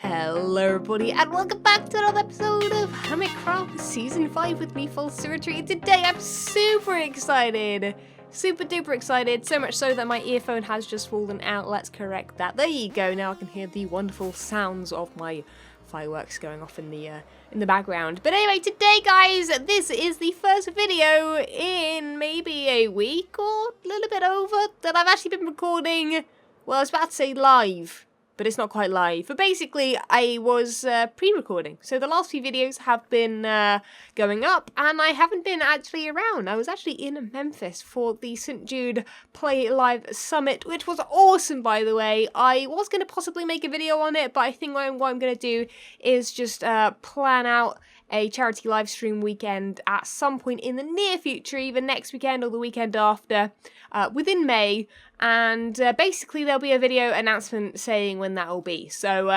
Hello everybody and welcome back to another episode of Hermitcraft Season 5 with me, FalseSymmetry. Today I'm super excited! Super duper excited, so much so that my earphone has just fallen out. Let's correct that. There you go, now I can hear the wonderful sounds of my fireworks going off in the background. But anyway, today guys, this is the first video in maybe a week or a little bit over that I've actually been recording. Well, I was about to say live, but it's not quite live. But basically, I was pre-recording. So the last few videos have been going up, and I haven't been actually around. I was actually in Memphis for the St. Jude Play Live Summit, which was awesome, by the way. I was going to possibly make a video on it, but I think what I'm going to do is just plan out a charity live stream weekend at some point in the near future, either next weekend or the weekend after, within May. And basically there'll be a video announcement saying when that will be. So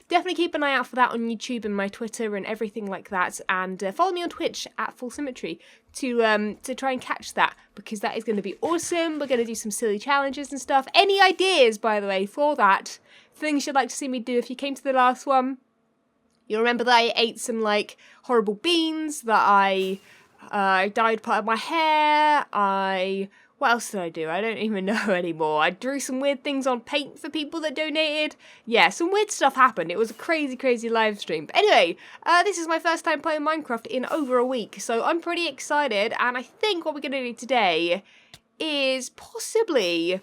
definitely keep an eye out for that on YouTube and my Twitter and everything like that. And follow me on Twitch at FalseSymmetry to try and catch that, because that is going to be awesome. We're going to do some silly challenges and stuff. Any ideas, by the way, for that? Things you'd like to see me do if you came to the last one? You'll remember that I ate some, like, horrible beans, that I dyed part of my hair, what else did I do? I don't even know anymore. I drew some weird things on paint for people that donated. Yeah, some weird stuff happened. It was a crazy, crazy live stream. But anyway, this is my first time playing Minecraft in over a week, so I'm pretty excited, and I think what we're going to do today is possibly...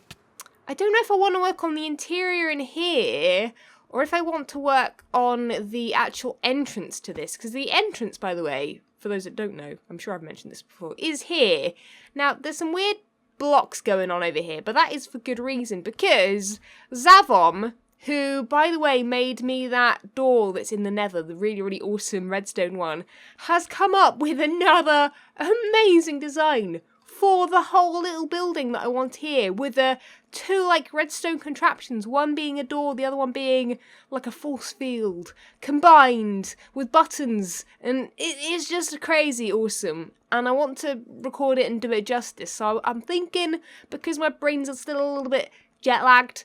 I don't know if I want to work on the interior in here, or if I want to work on the actual entrance to this, because the entrance, by the way, for those that don't know, I'm sure I've mentioned this before, is here. Now, there's some weird blocks going on over here, but that is for good reason, because Zavom, who, by the way, made me that door that's in the nether, the really, really awesome redstone one, has come up with another amazing design for the whole little building that I want here, with two like redstone contraptions, one being a door, the other one being like a force field, combined with buttons, and it is just crazy awesome. And I want to record it and do it justice, so I'm thinking, because my brains are still a little bit jet lagged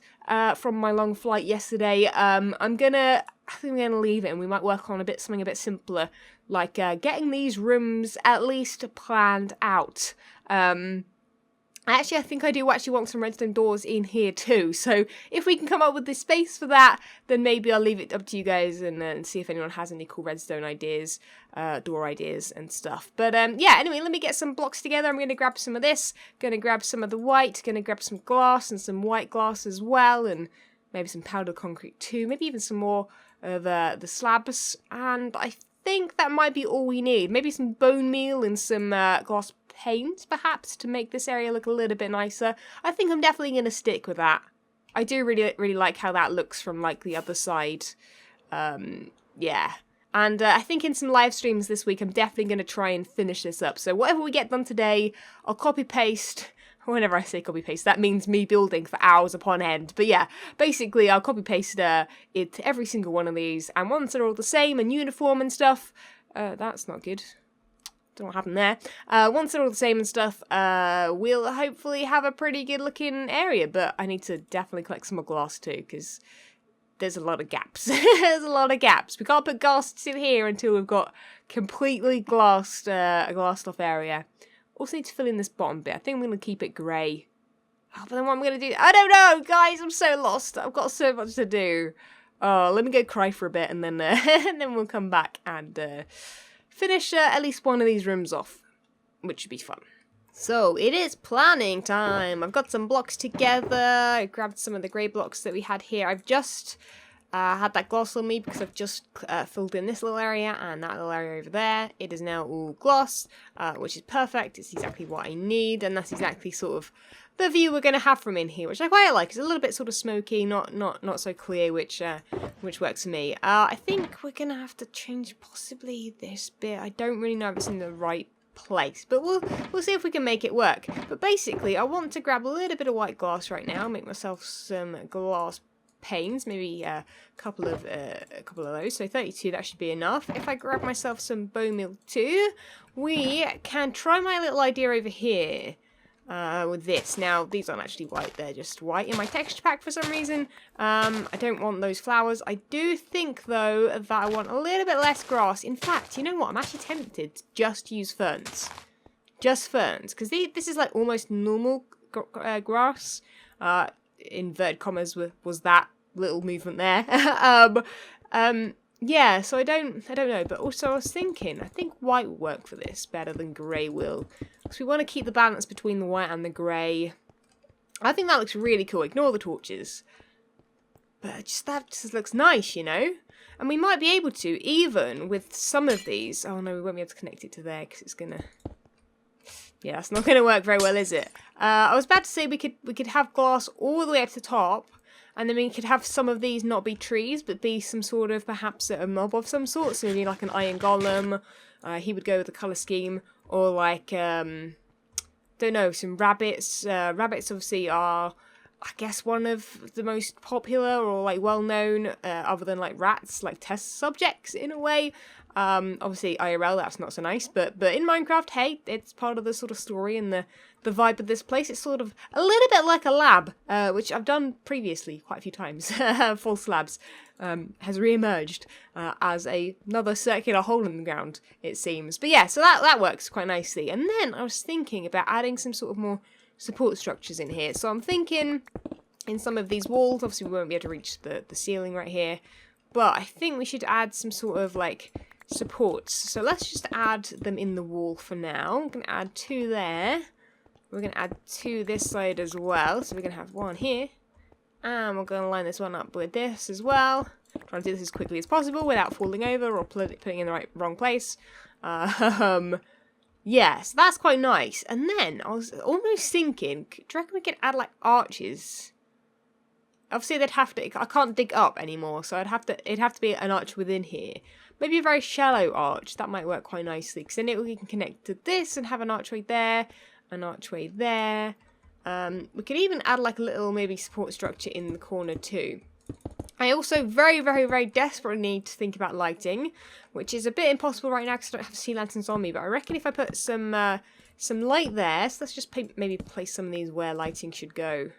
from my long flight yesterday, I think I'm gonna leave it, and we might work on something a bit simpler, like getting these rooms at least planned out. Actually, I think I do actually want some redstone doors in here too, so if we can come up with the space for that, then maybe I'll leave it up to you guys and see if anyone has any cool redstone ideas, door ideas and stuff. But yeah, anyway, let me get some blocks together. I'm going to grab some of this, going to grab some of the white, going to grab some glass and some white glass as well, and maybe some powdered concrete too, maybe even some more of the slabs, and I think that might be all we need. Maybe some bone meal and some glass paint, perhaps, to make this area look a little bit nicer. I think I'm definitely going to stick with that. I do really, really like how that looks from, like, the other side. Yeah. And I think in some live streams this week, I'm definitely going to try and finish this up. So whatever we get done today, I'll copy-paste. Whenever I say copy-paste, that means me building for hours upon end. But yeah, basically, I'll copy-paste it to every single one of these. And once they're all the same and uniform and stuff, that's not good. Don't know what happened there. Once they're all the same and stuff, we'll hopefully have a pretty good looking area, but I need to definitely collect some more glass too, because there's a lot of gaps. There's a lot of gaps. We can't put glass in here until we've got completely glassed, a glassed off area. Also need to fill in this bottom bit. I think I'm going to keep it grey. Oh, but then what I'm going to do, I don't know, guys, I'm so lost. I've got so much to do. Oh, let me go cry for a bit, and then, and then we'll come back and, finish at least one of these rooms off, which should be fun. So, it is planning time. I've got some blocks together. I grabbed some of the grey blocks that we had here. I've just had that glass on me because I've just filled in this little area and that little area over there. It is now all glass, which is perfect. It's exactly what I need, and that's exactly sort of the view we're going to have from in here, which I quite like. It's a little bit sort of smoky, not so clear, which works for me. I think we're going to have to change possibly this bit. I don't really know if it's in the right place, but we'll see if we can make it work. But basically, I want to grab a little bit of white glass right now, make myself some glass panes, maybe a couple of those. So 32, that should be enough. If I grab myself some bone meal too, we can try my little idea over here. with this. Now, these aren't actually white, they're just white in my texture pack for some reason. I don't want those flowers. I do think, though, that I want a little bit less grass. In fact, you know what? I'm actually tempted to just use ferns. Just ferns, because this is like almost normal grass. Inverted commas was that little movement there. Yeah, so I don't know, but also I was thinking, I think white will work for this better than grey will. Because we want to keep the balance between the white and the grey. I think that looks really cool. Ignore the torches. But that just looks nice, you know? And we might be able to, even with some of these. Oh no, we won't be able to connect it to there because it's gonna... Yeah, that's not going to work very well, is it? I was about to say we could have glass all the way up to the top. And then we could have some of these not be trees, but be some sort of, perhaps, a mob of some sort. So maybe like an iron golem. He would go with the colour scheme. Or like, don't know, some rabbits. Rabbits obviously are, I guess, one of the most popular or like well-known, other than like rats, like test subjects in a way. Obviously IRL, that's not so nice, but in Minecraft, hey, it's part of the sort of story and the vibe of this place. It's sort of a little bit like a lab, which I've done previously quite a few times. False Labs has re-emerged as another circular hole in the ground, it seems. But yeah, so that works quite nicely. And then I was thinking about adding some sort of more support structures in here. So I'm thinking in some of these walls, obviously we won't be able to reach the ceiling right here, but I think we should add some sort of like supports. So let's just add them in the wall for now. I'm going to add 2 there. We're going to add 2 this side as well. So we're going to have 1 here. And we're going to line this one up with this as well. Trying to do this as quickly as possible without falling over or putting in the wrong place. Yeah, so that's quite nice. And then I was almost thinking, do you reckon we could add like arches? Obviously they'd have to, I can't dig up anymore, so it'd have to be an arch within here. Maybe a very shallow arch, that might work quite nicely, because then we can connect to this and have an archway there, an archway there. We could even add like a little maybe support structure in the corner too. I also very, very, very desperately need to think about lighting, which is a bit impossible right now because I don't have sea lanterns on me, but I reckon if I put some light there, so let's just maybe place some of these where lighting should go.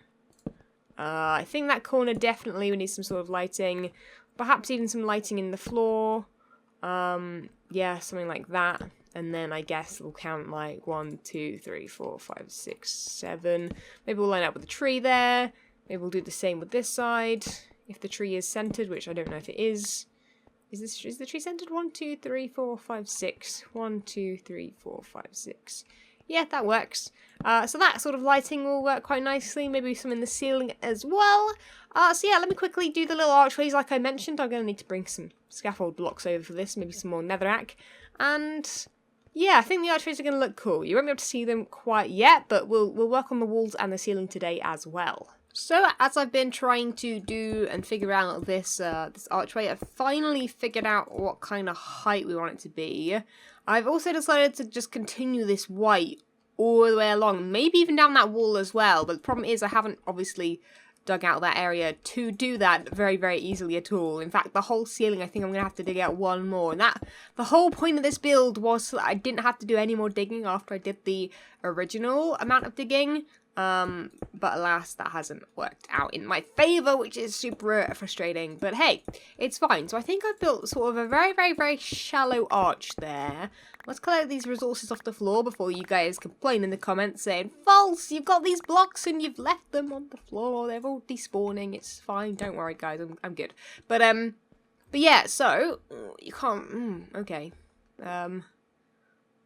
I think that corner definitely we need some sort of lighting, perhaps even some lighting in the floor. Yeah, something like that. And then I guess we'll count like 1, 2, 3, 4, 5, 6, 7. Maybe we'll line up with a tree there. Maybe we'll do the same with this side. If the tree is centered, which I don't know if it is. Is the tree centered? 1, 2, 3, 4, 5, 6. 1, 2, 3, 4, 5, 6. Yeah, that works. So that sort of lighting will work quite nicely. Maybe some in the ceiling as well. So yeah, let me quickly do the little archways like I mentioned. I'm going to need to bring some scaffold blocks over for this. Maybe some more netherrack. And yeah, I think the archways are going to look cool. You won't be able to see them quite yet, but we'll work on the walls and the ceiling today as well. So as I've been trying to do and figure out this archway, I've finally figured out what kind of height we want it to be. I've also decided to just continue this white all the way along, maybe even down that wall as well, but the problem is I haven't obviously dug out that area to do that very, very easily at all. In fact, the whole ceiling, I think I'm going to have to dig out one more, and the whole point of this build was so that I didn't have to do any more digging after I did the original amount of digging. But alas, that hasn't worked out in my favour, which is super frustrating. But hey, it's fine. So I think I've built sort of a very, very, very shallow arch there. Let's collect these resources off the floor before you guys complain in the comments saying, False, you've got these blocks and you've left them on the floor. They're all despawning. It's fine. Don't worry, guys. I'm good. But yeah, so you can't, okay.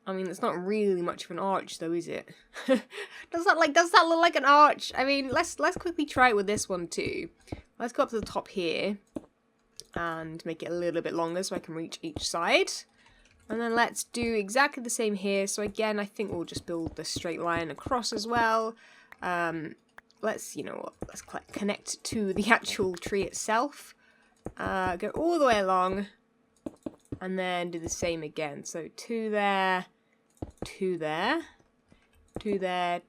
I mean, it's not really much of an arch, though, is it? Does that look like an arch? I mean, let's quickly try it with this one too. Let's go up to the top here and make it a little bit longer so I can reach each side. And then let's do exactly the same here. So again, I think we'll just build the straight line across as well. Let's, you know what? Let's connect to the actual tree itself. Go all the way along. And then do the same again. So 2 there, 2 there, 2 there,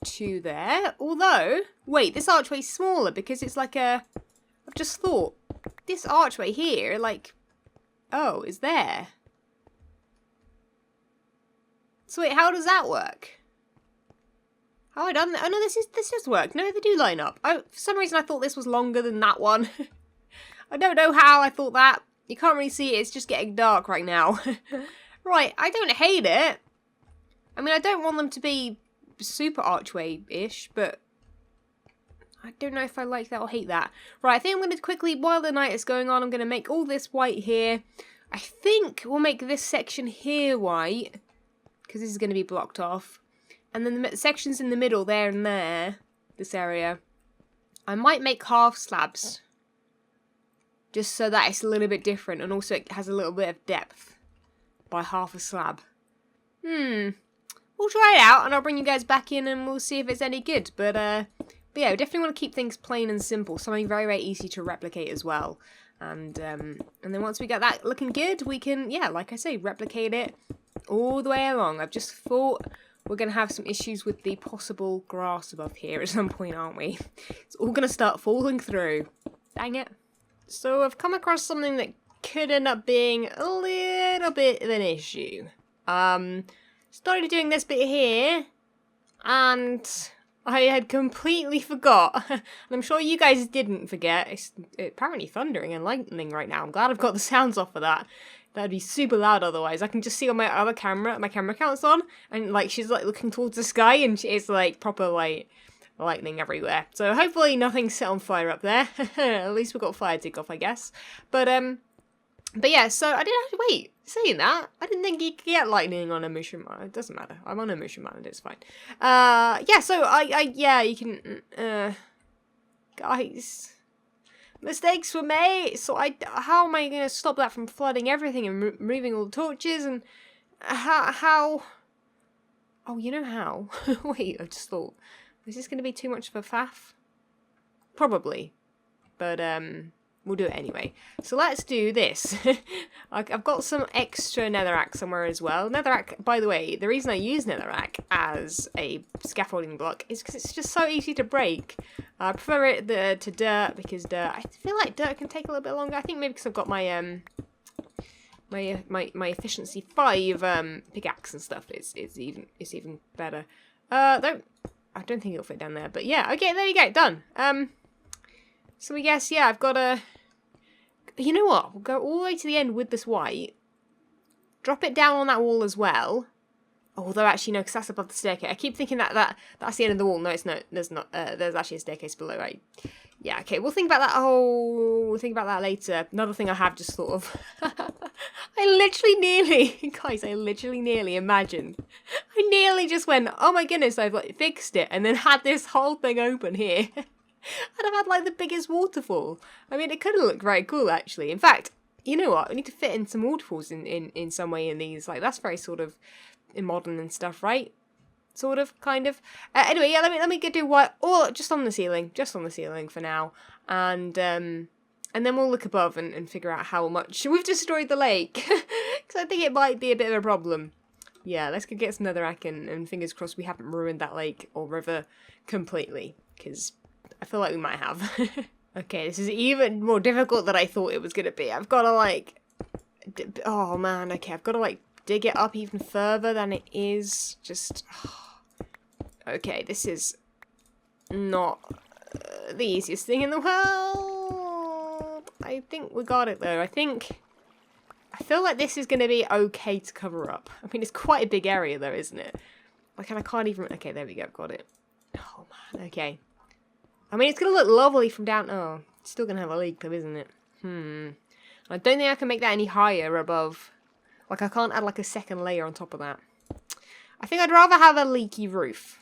2 there. Although, wait, this archway's smaller because it's like a... I've just thought, this archway here, like... Oh, is there? So wait, how does that work? How I done that? Oh no, this does work. No, they do line up. Oh, for some reason I thought this was longer than that one. I don't know how I thought that. You can't really see it. It's just getting dark right now. Right, I don't hate it. I mean, I don't want them to be super archway-ish, but I don't know if I like that or hate that. Right, I think I'm going to quickly, while the night is going on, I'm going to make all this white here. I think we'll make this section here white, because this is going to be blocked off. And then the sections in the middle, there and there, this area, I might make half slabs. Just so that it's a little bit different, and also it has a little bit of depth by half a slab. We'll try it out, and I'll bring you guys back in, and we'll see if it's any good. But yeah, we definitely want to keep things plain and simple, something very, very easy to replicate as well. And then once we get that looking good, we can, yeah, like I say, replicate it all the way along. I've just thought we're going to have some issues with the possible grass above here at some point, aren't we? It's all going to start falling through. Dang it. So I've come across something that could end up being a little bit of an issue. Started doing this bit here, and I had completely forgot. And I'm sure you guys didn't forget. It's apparently thundering and lightning right now. I'm glad I've got the sounds off for that. That'd be super loud otherwise. I can just see on my other camera, my camera count's on, and like she's like looking towards the sky, and it's like proper like lightning everywhere. So hopefully nothing's set on fire up there. At least we've got fire tick off, I guess. But yeah, so I didn't have to wait. Saying that, I didn't think you could get lightning on a mushroom island. It doesn't matter. I'm on a mushroom island, it's fine. Yeah, so yeah, you can, guys, mistakes were made. So how am I going to stop that from flooding everything and removing all the torches, and how, oh, you know how? Wait, I just thought, is this going to be too much of a faff? Probably. But, we'll do it anyway. So let's do this. I've got some extra netherrack somewhere as well. Netherrack, by the way, the reason I use netherrack as a scaffolding block is because it's just so easy to break. I prefer it to dirt, because dirt, I feel like dirt can take a little bit longer. I think maybe because I've got my my efficiency 5 pickaxe and stuff. It's even better. I don't think it'll fit down there, but yeah, okay, there you go, done. So I guess, yeah, I've got to, you know what, we'll go all the way to the end with this white, drop it down on that wall as well. Although actually, no, because that's above the staircase. I keep thinking that's the end of the wall. No, it's not. There's not. There's actually a staircase below, right? Yeah, okay, we'll think about that. Oh, we'll think about that later. Another thing I have just thought of. I literally nearly imagined. I nearly just went, oh my goodness, I've like fixed it, and then had this whole thing open here. I'd have had like the biggest waterfall. I mean, it could have looked very cool actually. In fact, you know what? We need to fit in some waterfalls in some way in these. Like, that's very sort of modern and stuff, right? Sort of, kind of. Anyway, yeah, let me do what? Oh, just on the ceiling for now, and then we'll look above and figure out how much we've destroyed the lake, because I think it might be a bit of a problem. Yeah, let's go get some netherrack and fingers crossed we haven't ruined that lake or river completely, because I feel like we might have. Okay, this is even more difficult than I thought it was gonna be. I've got to like, oh man, okay, I've got to like dig it up even further than it is. Just, okay, this is not the easiest thing in the world. I think we got it though. I feel like this is going to be okay to cover up. I mean, it's quite a big area though, isn't it? Like, and I can't even, okay, there we go, got it. Oh man, okay. I mean, it's going to look lovely from down, oh, it's still going to have a leak though, isn't it? I don't think I can make that any higher above. Like, I can't add like a second layer on top of that. I think I'd rather have a leaky roof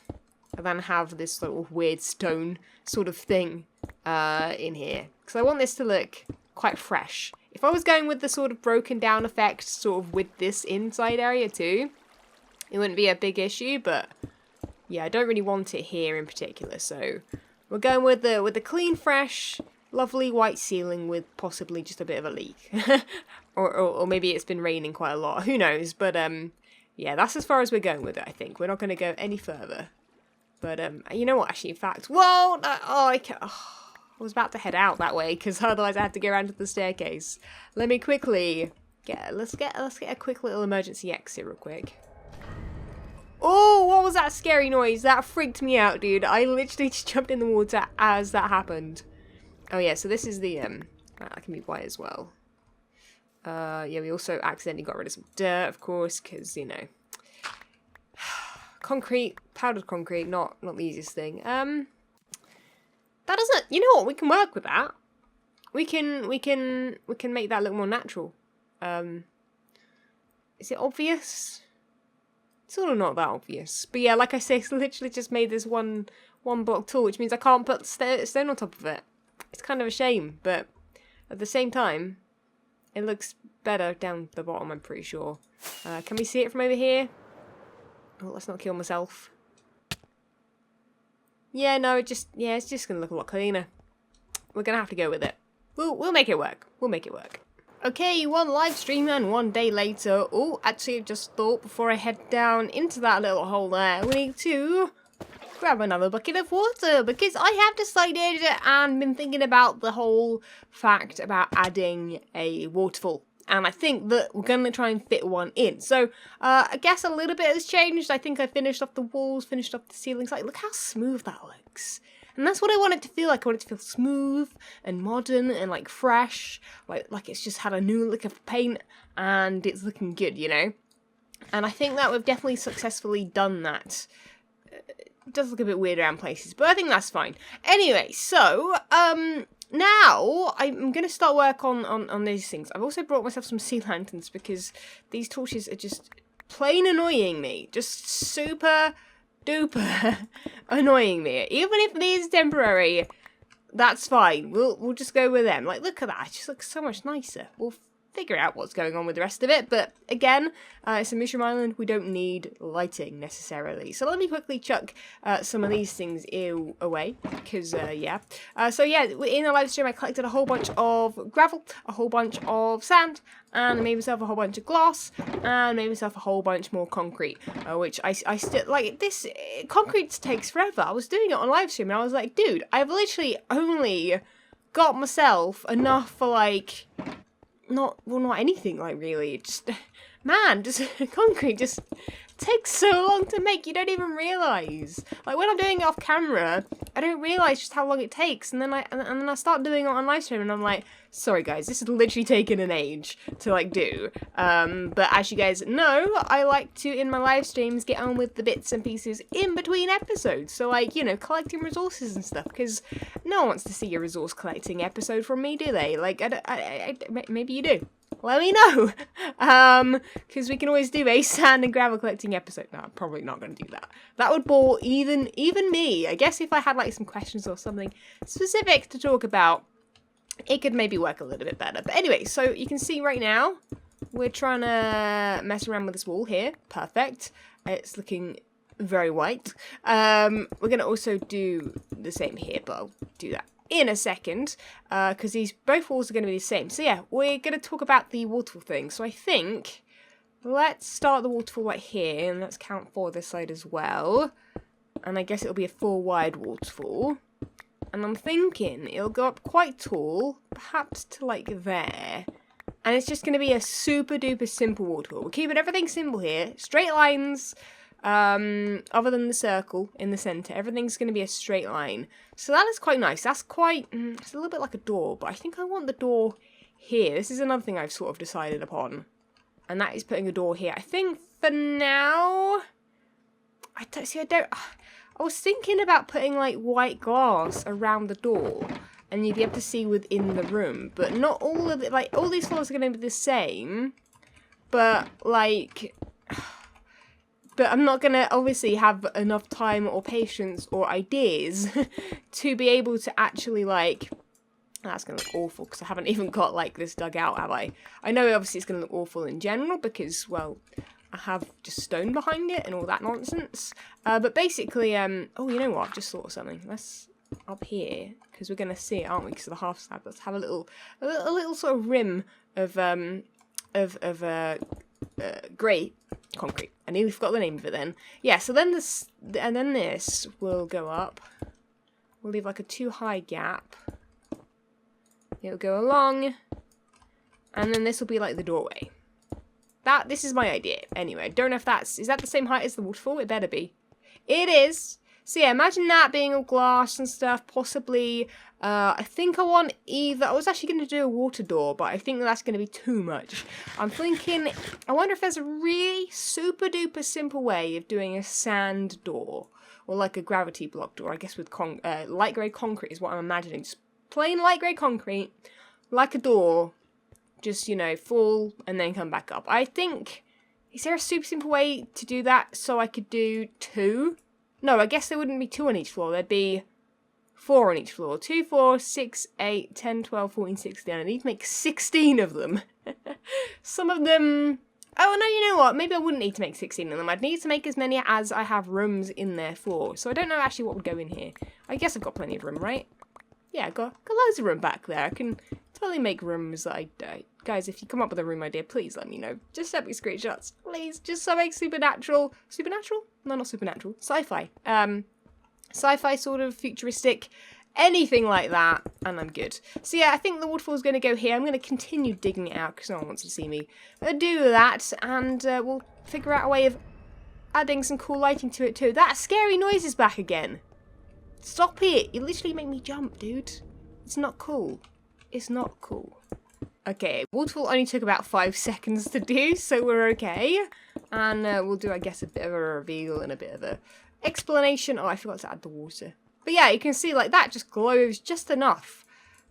than have this little weird stone sort of thing in here. Because I want this to look quite fresh. If I was going with the sort of broken down effect sort of with this inside area too, it wouldn't be a big issue, but yeah, I don't really want it here in particular. So we're going with the clean, fresh, lovely white ceiling with possibly just a bit of a leak. or maybe it's been raining quite a lot. Who knows? But yeah, that's as far as we're going with it, I think. We're not going to go any further. But you know what, actually, in fact, whoa! I was about to head out that way, because otherwise I had to go around to the staircase. Let me quickly let's get a quick little emergency exit real quick. Oh, what was that scary noise? That freaked me out, dude. I literally just jumped in the water as that happened. Oh yeah, so this is the, that can be white as well. Yeah, we also accidentally got rid of some dirt, of course, because, you know, concrete, powdered concrete, not the easiest thing. That doesn't, you know what, we can work with that. We can make that look more natural. Is it obvious? It's sort of not that obvious. But yeah, like I say, it's literally just made this one block tool, which means I can't put stone on top of it. It's kind of a shame, but at the same time, it looks better down the bottom, I'm pretty sure. Can we see it from over here? Oh, let's not kill myself. Yeah, no, it's just gonna look a lot cleaner. We're gonna have to go with it. We'll make it work. We'll make it work. Okay, one live stream and 1 day later. Oh, actually, I just thought before I head down into that little hole there, we need to grab another bucket of water, because I have decided and been thinking about the whole fact about adding a waterfall. And I think that we're going to try and fit one in. So, I guess a little bit has changed. I think I finished off the walls, finished off the ceilings. Like, look how smooth that looks. And that's what I want it to feel like. I want it to feel smooth and modern and, like, fresh. Like it's just had a new lick of paint and it's looking good, you know? And I think that we've definitely successfully done that. It does look a bit weird around places, but I think that's fine. Anyway, so, now, I'm going to start work on these things. I've also brought myself some sea lanterns because these torches are just plain annoying me. Just super duper annoying me. Even if these are temporary, that's fine. We'll just go with them. Like, look at that. It just looks so much nicer. We'll figure out what's going on with the rest of it. But again, it's a mushroom island. We don't need lighting necessarily. So let me quickly chuck some of these things away. Because, yeah. So yeah, in the live stream, I collected a whole bunch of gravel, a whole bunch of sand, and I made myself a whole bunch of glass, and made myself a whole bunch more concrete. Which I still, like, this, concrete takes forever. I was doing it on live stream, and I was like, dude, I've literally only got myself enough for, like, not anything, like, really. Just, man, just concrete just takes so long to make, you don't even realise. Like, when I'm doing it off camera, I don't realise just how long it takes, and then I start doing it on live stream, and I'm like, sorry guys, this has literally taken an age to, like, do. But as you guys know, I like to, in my live streams, get on with the bits and pieces in between episodes. So, like, you know, collecting resources and stuff, because no one wants to see a resource collecting episode from me, do they? Like, maybe you do. Let me know, because we can always do a sand and gravel collecting episode. No, I'm probably not going to do that. That would bore even me. I guess if I had, like, some questions or something specific to talk about, it could maybe work a little bit better. But anyway, so you can see right now, we're trying to mess around with this wall here. Perfect. It's looking very white. We're going to also do the same here, but I'll do that in a second, because both walls are going to be the same. So yeah, we're going to talk about the waterfall thing. So I think, let's start the waterfall right here, and let's count 4 this side as well. And I guess it'll be a 4 wide waterfall. And I'm thinking it'll go up quite tall, perhaps to, like, there. And it's just going to be a super duper simple waterfall. We're keeping everything simple here. Straight lines, other than the circle in the centre. Everything's going to be a straight line. So that is quite nice. That's quite, it's a little bit like a door, but I think I want the door here. This is another thing I've sort of decided upon. And that is putting a door here. I think for now, I was thinking about putting, like, white glass around the door, and you'd be able to see within the room, but not all of it, like, all these floors are going to be the same, but, like, but I'm not going to obviously have enough time or patience or ideas to be able to actually, like, that's going to look awful, because I haven't even got, like, this dug out, have I? I know obviously it's going to look awful in general, because, well, I have just stone behind it and all that nonsense. But basically, oh, you know what? I've just thought of something. Let's, up here, because we're going to see it, aren't we? Because of the half slab. Let's have a little sort of rim of grey concrete. I nearly forgot the name of it then. Yeah, so then this will go up. We'll leave, like, a 2 high gap. It'll go along. And then this will be, like, the doorway. This is my idea. Anyway, I don't know if is that the same height as the waterfall? It better be. It is. So yeah, imagine that being all glass and stuff, possibly. I think I want either, I was actually going to do a water door, but I think that's going to be too much. I'm thinking, I wonder if there's a really super duper simple way of doing a sand door, or like a gravity block door, I guess with light grey concrete is what I'm imagining. Just plain light grey concrete, like a door, just, you know, fall and then come back up. I think, is there a super simple way to do that so I could do 2? No, I guess there wouldn't be 2 on each floor. There'd be 4 on each floor. 2, 4, 6, 8, 10, 12, 14, 16. I need to make 16 of them. Some of them... Oh, no, you know what? Maybe I wouldn't need to make 16 of them. I'd need to make as many as I have rooms in there for. So I don't know actually what would go in here. I guess I've got plenty of room, right? Yeah, I've got loads of room back there. I can totally make rooms that guys, if you come up with a room idea, please let me know. Just send me screenshots, please. Just something supernatural. Supernatural? No, not supernatural. Sci-fi. Sci-fi sort of futuristic. Anything like that, and I'm good. So yeah, I think the waterfall's going to go here. I'm going to continue digging it out because no one wants to see me do that, and we'll figure out a way of adding some cool lighting to it too. That scary noise is back again. Stop it! You literally make me jump, dude. It's not cool. It's not cool. Okay, waterfall only took about 5 seconds to do, so we're okay. And we'll do, I guess, a bit of a reveal and a bit of a explanation. Oh, I forgot to add the water. But yeah, you can see, like, that just glows just enough.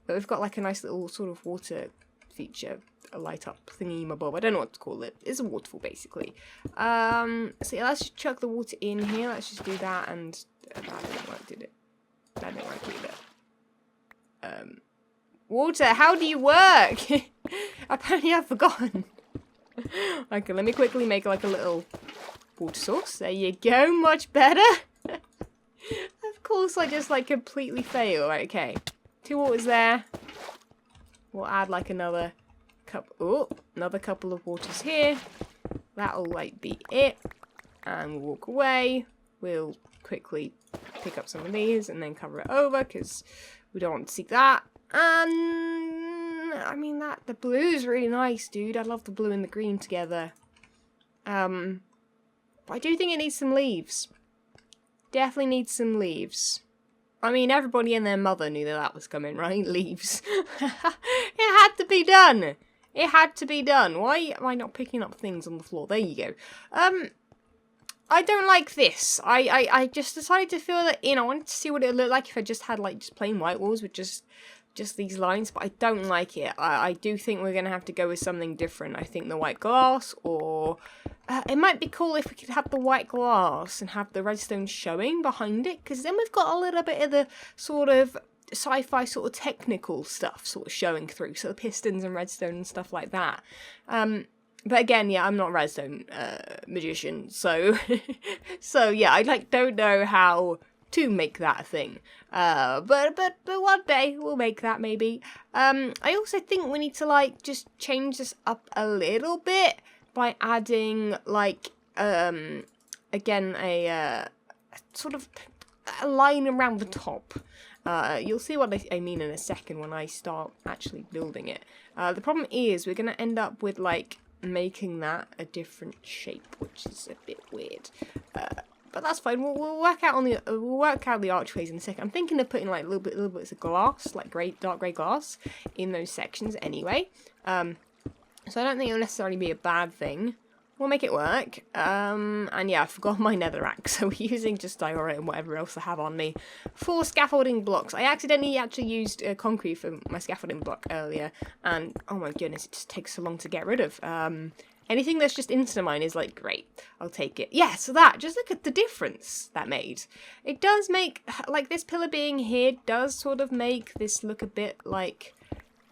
But we've got, like, a nice little sort of water feature, a light-up thingy-mabob. I don't know what to call it. It's a waterfall, basically. So yeah, let's just chuck the water in here. Let's just do that, and that didn't work, did it? That didn't work either. Water, how do you work? Apparently I've forgotten. Okay, let me quickly make like a little water source. There you go, much better. Of course I just like completely fail. Right, okay, 2 waters there. We'll add like another another couple of waters here. That'll like be it. And we'll walk away. We'll quickly pick up some of these and then cover it over because we don't want to see that. And I mean the blue is really nice, dude. I love the blue and the green together. But I do think it needs some leaves. Definitely needs some leaves. I mean, everybody and their mother knew that was coming, right? Leaves. It had to be done. It had to be done. Why am I not picking up things on the floor? There you go. I don't like this. I just decided to feel that, you know, I wanted to see what it would look like if I just had, like, just plain white walls with just these lines, but I don't like it. I do think we're going to have to go with something different. I think the white glass, or it might be cool if we could have the white glass and have the redstone showing behind it, because then we've got a little bit of the sort of sci-fi sort of technical stuff sort of showing through, so the pistons and redstone and stuff like that. But again, yeah, I'm not a redstone magician, so so yeah, I don't know how to make that a thing. But one day we'll make that maybe. I also think we need to like just change this up a little bit by adding like again a sort of a line around the top. You'll see what I mean in a second when I start actually building it. The problem is we're gonna end up with like making that a different shape, which is a bit weird. But that's fine. We'll work out the archways in a second. I'm thinking of putting like little bits of glass, like dark grey glass, in those sections anyway. So I don't think it'll necessarily be a bad thing. We'll make it work. And yeah, I forgot my netherrack, so we're using just diorite and whatever else I have on me for scaffolding blocks. I accidentally actually used concrete for my scaffolding block earlier, and oh my goodness, it just takes so long to get rid of. Anything that's just instamine is like, great, I'll take it. Yeah, so just look at the difference that made. It does make, like this pillar being here does sort of make this look a bit like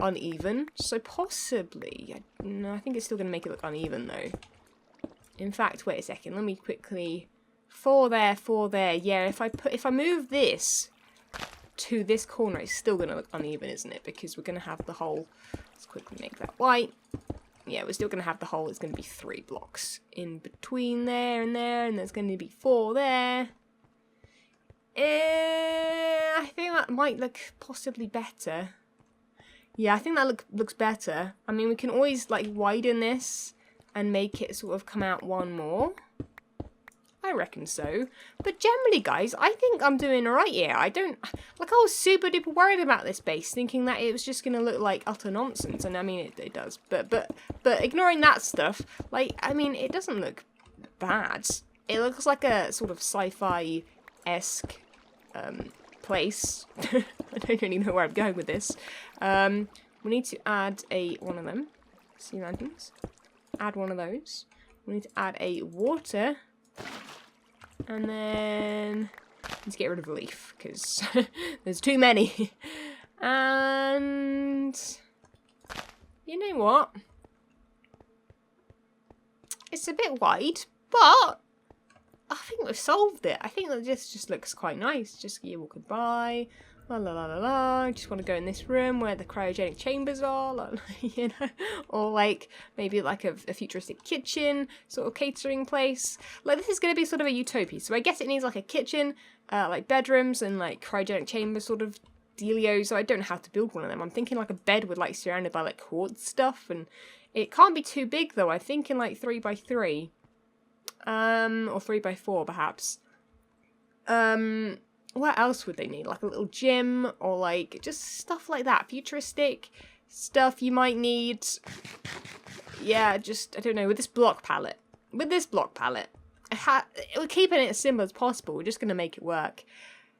uneven. So possibly, no, I think it's still going to make it look uneven though. In fact, wait a second, let me quickly, 4 there, 4 there. Yeah, if I move this to this corner, it's still going to look uneven, isn't it? Because we're going to have the hole. Let's quickly make that white. Yeah, we're still going to have the hole. It's going to be 3 blocks in between there, and there's going to be 4 there. I think that might look possibly better. Yeah, I think that looks better. I mean, we can always, like, widen this and make it sort of come out one more. I reckon so. But generally, guys, I think I'm doing alright here. I was super duper worried about this base, thinking that it was just going to look like utter nonsense. And I mean, it does. But ignoring that stuff, like, I mean, it doesn't look bad. It looks like a sort of sci-fi-esque place. I don't really know where I'm going with this. We need to add one of them. Sea lanterns. Add one of those. We need to add a water. And then let's get rid of the leaf because there's too many. And you know what? It's a bit wide, but I think we've solved it. I think that this just looks quite nice. Just you walking by, la la la la la. Just want to go in this room where the cryogenic chambers are, like, you know, or like maybe like a futuristic kitchen sort of catering place. Like this is going to be sort of a utopia. So I guess it needs like a kitchen, like bedrooms and like cryogenic chamber sort of dealio. So I don't know how to build one of them. I'm thinking like a bed with like surrounded by like quartz stuff, and it can't be too big though. I'm thinking like 3x3. Or 3x4 perhaps. What else would they need? Like a little gym or like just stuff like that. Futuristic stuff you might need. Yeah, just, I don't know, with this block palette. We're keeping it as simple as possible. We're just going to make it work.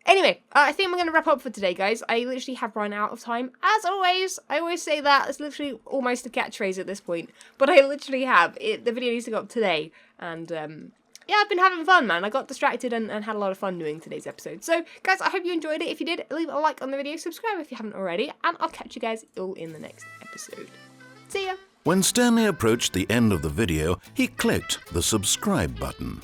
Anyway, I think we're going to wrap up for today, guys. I literally have run out of time. As always, I always say that. It's literally almost a catchphrase at this point. But I literally have. The video needs to go up today. And, yeah, I've been having fun, man. I got distracted and had a lot of fun doing today's episode. So, guys, I hope you enjoyed it. If you did, leave a like on the video. Subscribe if you haven't already. And I'll catch you guys all in the next episode. See ya! When Stanley approached the end of the video, he clicked the subscribe button.